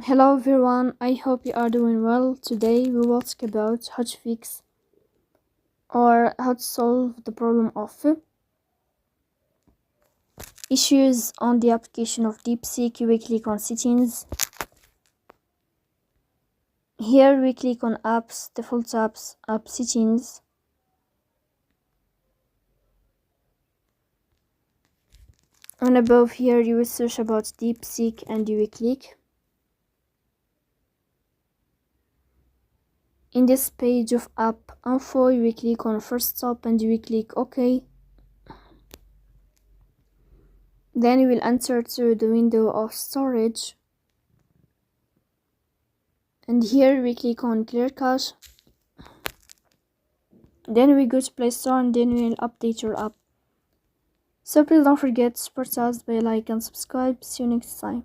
Hello everyone, I hope you are doing well. Today we will talk about how to fix or how to solve the problem of issues on the application of DeepSeek. We click on settings. Here we click on apps, default apps, app settings. And above here you will search about DeepSeek and you will click. In this page of app info, you will click on first stop and you will click OK. Then you will enter to the window of storage. And here we click on clear cache. Then we go to Play Store and then we will update your app. So please don't forget to support us by like and subscribe. See you next time.